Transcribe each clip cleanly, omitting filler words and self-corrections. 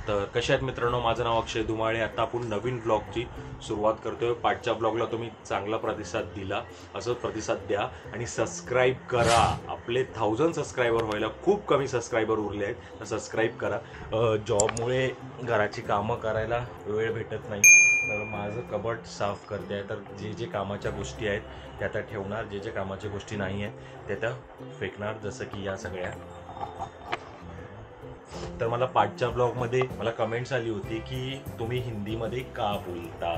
तर कशा आहेत मित्रांनो, माझं नाव अक्षय धुमाळे. आता आपण नवीन ब्लॉगची सुरुवात करतोय. पाठच्या ब्लॉगला तुम्ही चांगला प्रतिसाद दिला, असंच प्रतिसाद द्या आणि सबस्क्राईब करा. आपले 1000 सबस्क्रायबर व्हायला खूप कमी सबस्क्रायबर उरले आहेत, तर सबस्क्राईब करा. जॉबमुळे घराची कामं करायला वेळ भेटत नाही, तर माझं कबड साफ करते आहे. तर जे जे कामाच्या गोष्टी आहेत त्या आता ठेवणार, जे जे कामाच्या गोष्टी नाही आहेत त्या त्या फेकणार, जसं की या सगळ्या. तर मला पाठच्या ब्लॉगमध्ये मला कमेंट्स आली होती की तुम्ही हिंदीमध्ये का बोलता.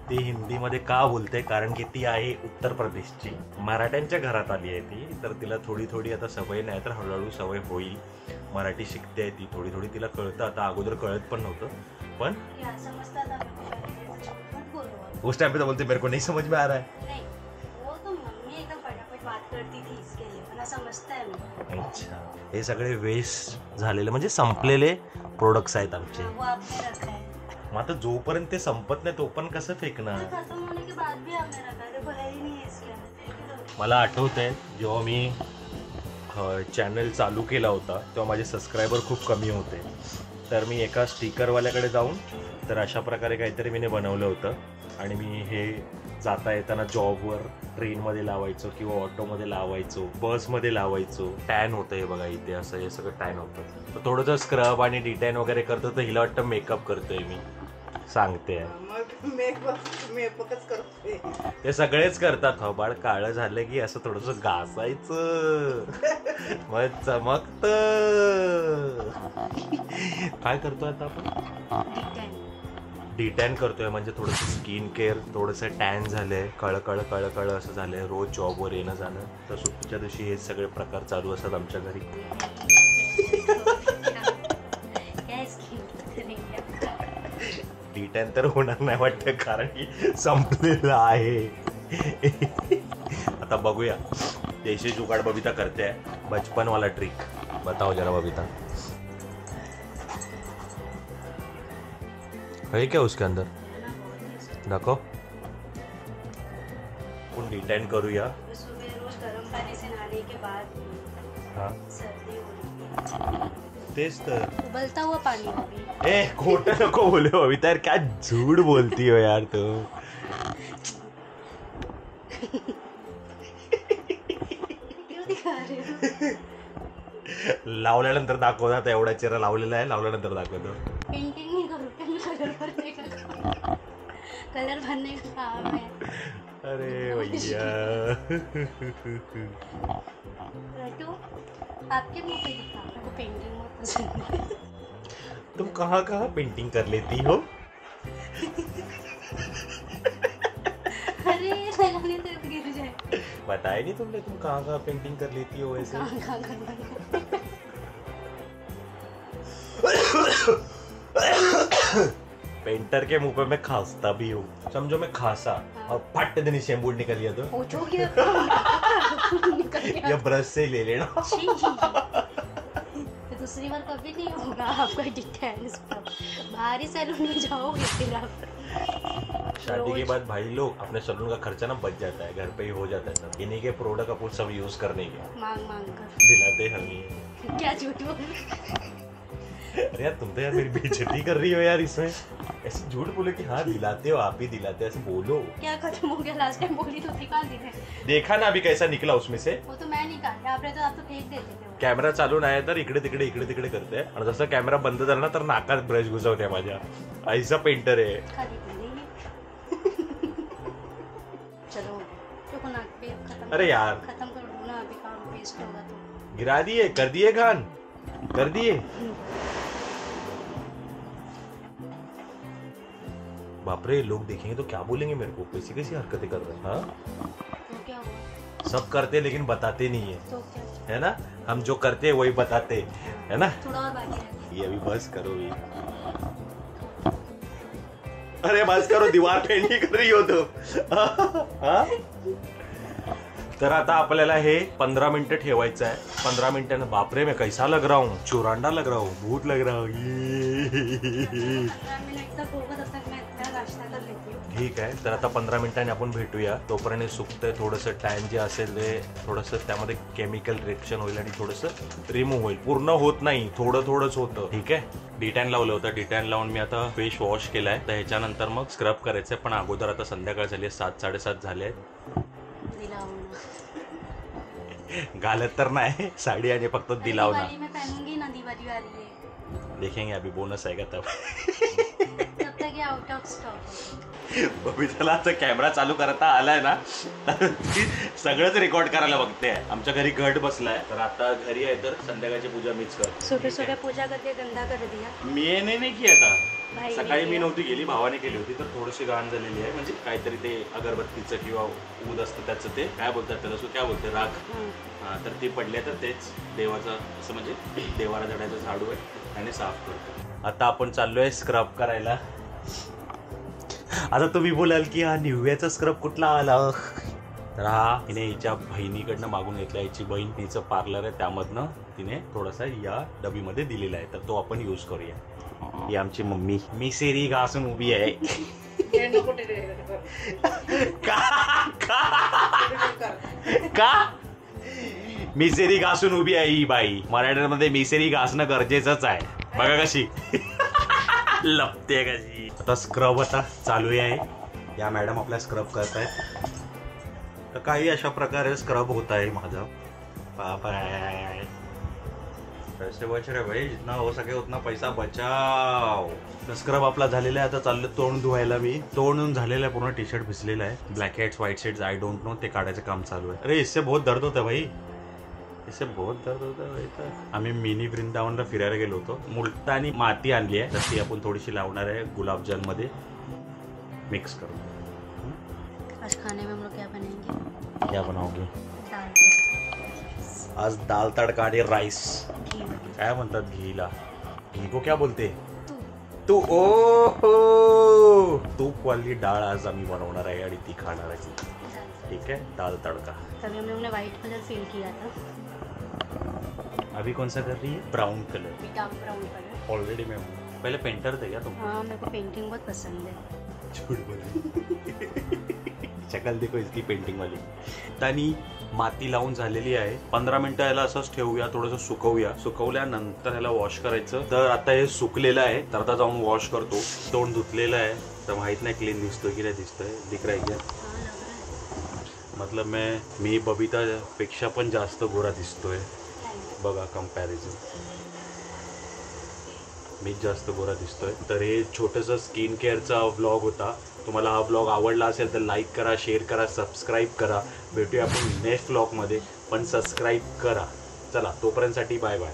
ती हिंदीमध्ये का बोलते कारण की ती आहे उत्तर प्रदेशची, मराठ्यांच्या घरात आली आहे ती. तर तिला थोडी थोडी आता सवय नाही, तर हळूहळू सवय होईल. मराठी शिकते आहे ती, थोडी थोडी तिला कळतं. आता अगोदर कळत पण नव्हतं, पण उस टाइम पे तो बोलते मेरे को नहीं समझ में आ रहा है. अच्छा, हे सगळे वेस्ट झालेले म्हणजे संपलेले प्रोडक्ट्स आहेत आमचे. मग आता जोपर्यंत ते संपत नाही तोपर्यंत कसं फेकणार. मला आठवत आहे जेव्हा मी चॅनल चालू केला होता तेव्हा माझे सबस्क्रायबर खूप कमी होते. तर मी एका स्टिकरवाल्याकडे जाऊन तर अशा प्रकारे काहीतरी मी बनवलं होतं आणि मी हे जाता येताना जॉबवर ट्रेनमध्ये लावायचो किंवा ऑटोमध्ये लावायचो, बसमध्ये लावायचो. टॅन होतं हे बघा इथे, असं हे सगळं टॅन होतं. तर थोडंसं स्क्रब आणि डिटॅन वगैरे करतो तर हिला वाटतं मेकअप करतोय मी, सांगते. ते सगळेच करतात. थोबाड काळं झालं की असं थोडंसं घासायचं मग चमकत. काय करतोय आता आपण? डिटॅन करतोय, म्हणजे थोडंसं स्किन केअर, थोडंसं टॅन झालंय, कळ कळ कळ कळ असं झालंय. रोज जॉबवर येणं जाणं, तर सुट्टीच्या दिवशी हे सगळे प्रकार चालू असतात आमच्या घरी. डिटॅन तर होणार नाही वाटतं कारण की संपलेलं आहे. आता बघूया, देशी जुगाड बबिता करते आहे, बचपन वाला ट्रिक. बताओ जरा बबिता, है क्या उसके अंदर? दाखव. आपण डिटेन करूया. हाँ तेच तर उबलता हुआ पानी. ए खोटं नको बोलू बबिता यार, क्या झूठ बोलती हो यार तू. लावल्यानंतर दाखवतो. आता एवढा चेहरा लावलेला आहे, लावल्यानंतर दाखवतो. पेंटिंग नहीं करूँ, कलर भरने का काम है. अरे भैया रटू, आपके मुंह पे दिखा, आपको पेंटिंग बहुत पसंद है. तुम कहाँ कहाँ पेंटिंग कर लेती हो? अरे लगाने तो गिर जाए. बताया नहीं तुमने, तुम कहाँ कहाँ पेंटिंग कर लेती हो वैसे? कहाँ कर. पेंटर के मुंह पे मैं खांसता भी हूँ, समझो मैं खांसा और फट देनी शैम्पूल निकल गया तो या ब्रश से ले लेना. दूसरी बार कभी नहीं होगा आपका डिटेन. बाहर ही सैलून में जाओगे फिर आप. शादी के बाद भाई लोग अपने सैलून का खर्चा ना बच जाता है, घर पे ही हो जाता है सब. इन्हीं के प्रोडक्ट अपन सब यूज करने के मांग मांग कर दिलाते हम. क्या झूठ बोल. अरे यार तुम तो यार मेरी बेइज्जती कर रही हो यार इसमें. ऐसे झूठ बोले कि हाँ दिलाते हो, आप ही दिलाते, ऐसे बोलो. क्या खत्म हो गया? लास्ट टाइम बोली तो निकाल दी थे. देखा ना अभी कैसा निकला उसमें से. वो तो मैं निकाल, आप रहते तो आप तो फेंक देते थे. कॅमेरा चालू नाही तर इकडे तिकडे करते आणि जसं कॅमेरा बंद झाला ना तर नाकात ब्रश घुसवते माझ्या. ऐसा पेंटर आहे. चलो तो नाक पे खत्म. अरे यार खत्म कर दो ना, अभी काम वेस्ट होगा तो. गिरा दिए, कर दिए खान, कर दिए. बापरे, लोग देखेंगे तो क्या बोलेंगे मेरे को, कैसी कैसी हरकतें कर रहे हैं. हाँ तो क्या हुआ? सब करते लेकिन बताते नहीं है, तो क्या? है ना. हम जो करते हैं वही बताते, है ना. थोड़ा और बाकी रखिए. ये अभी बस करो ये. अरे बस करो, दीवार पेंटिंग कर रही हो तो. हाँ? तर आता आपल्याला हे 15 मिनिटं ठेवायचं आहे. 15 मिनिटांना. बापरे मैं कैसा लग रहा हूँ, चुरांडा लग रहा हूँ, भूत लग रहा हूँ. ठीक आहे. तर आता 15 मिनिटांनी आपण भेटूया. तोपर्यंत सुकतंय थोडंसं. टॅन जे असेल ते थोडंसं त्यामध्ये केमिकल रिएक्शन होईल आणि थोडंसं रिमूव्ह होईल. पूर्ण होत नाही, थोडंच होतं. ठीक आहे. डिटॅन लावलं होतं. डिटॅन लावून मी आता फेस वॉश केलाय. तर ह्याच्यानंतर मग स्क्रब करायचंय. पण अगोदर आता संध्याकाळ झाली आहे, 7-7:30 झाले आहेत. घालत तर नाही साडी आणि फक्त दिलाव ना. मैं पहनूंगी ना दिवाली वाली है. देखेंगे अभी बोनस आएगा तब. तब तक ये आउट ऑफ स्टॉक. बबिताला आता कॅमेरा चालू करता आलाय ना ती सगळंच रेकॉर्ड करायला बघते. आमच्या घरी घट बसलाय. तर आता घरी आहे तर संध्याकाळची पूजा मीच कर. सुबह पूजा करके गंदा कर दिया. मी नाही की आता भाई सकाळी मी नव्हती गेली, भावाने केली होती. तर थोडीशी घाण झालेली आहे. म्हणजे काहीतरी ते अगरबत्तीचं किंवा ऊद असतं त्याचं, ते काय बोलतात त्याला, काय बोलते, राख. हा, तर ती पडली आहे. तर तेच देवाचं असं म्हणजे देवाला चढायचं झाडू आहे आणि साफ करतो. आता आपण चाललोय स्क्रब करायला. आता तुम्ही बोलाल की हा निव्याचा स्क्रब कुठला आला. तर हा तिने हिच्या बहिणीकडनं मागून घेतला. हिची बहीण तिचं पार्लर आहे, त्यामधनं तिने थोडासा या डबीमध्ये दिलेला आहे. तर तो आपण यूज करूया. ही आमची मम्मी मिसेरी घासून उभी आहे. का मिसेरी घासून उभी आहे ही बाई. मराठीमध्ये मिसेरी घासणं गरजेचंच आहे. बघा कशी लपते कशी. आता स्क्रब आता चालू आहे. या मॅडम आपल्या स्क्रब करतायत. तर काही अशा प्रकारे स्क्रब होत आहे माझा. पैसे बच रे भाई, जितना हो सके उतना पैसा बचाव. तर स्क्रब आपला झालेला आहे. आता चाललं तोंड धुवायला. मी तोंड झालेलं आहे, पूर्ण टी शर्ट भिजलेला आहे. Black heads white heads I don't know, ते काढायचं काम चालू आहे. अरे इससे बहुत दर्द होता भाई, इससे बहुत दर्द होता भाई. तर आम्ही मिनी वृंदावनला फिरायला गेलो होतो. मुलतानी माती आणली आहे, तर ती आपण थोडीशी लावणार आहे गुलाबजल मध्ये मिक्स करून. आज खाने में हम लोग क्या बनाएंगे? क्या बनाओगे? दाल. आज दाल तडका आणि राईस. काय म्हणतात घीला? घी को क्या बोलते? तू. ओ हो, तूपवाली डाळ आज आम्ही बनवणार आहे आणि ती खाणार आहे. ठीक है, दाल तड़का. तभी हम लोगों ने व्हाइट कलर फिल किया था. अभी कौन सा कर रही है? Brown colour. Dark brown colour. Already मैं पहले पेंटर थे क्या तुम? हाँ, मेरे को पेंटिंग बहुत पसंद है. झूठ बोल. शक्ल देखो इसकी पेंटिंग वाली. तानी माती लावून झालेली आहे. 15 मिनिटं याला असंच ठेवूया, थोडंसं सुकवूया. सुकवल्यानंतर ह्याला वॉश करायचं. तर आता हे सुकलेलं आहे, तर आता जाऊन वॉश करतो. तोंड धुतलेलं आहे, तर माहित नाही क्लीन दिसतोय की नाही दिसतोय. दिख रहा है क्या? मतलब मी बबिता पेक्षा पण जास्त गोरा दिसतोय. बघा कंपॅरिझन, मीच जास्त गोरा दिसतोय. तर हे छोटंसं स्किन केअरचा व्लॉग होता. तुम्हाला हा व्लॉग आवडला असेल तर लाईक करा, शेअर करा, सबस्क्राईब करा. भेटूया आपण नेक्स्ट व्लॉगमध्ये. पण सबस्क्राईब करा. चला, तोपर्यंतसाठी बाय बाय.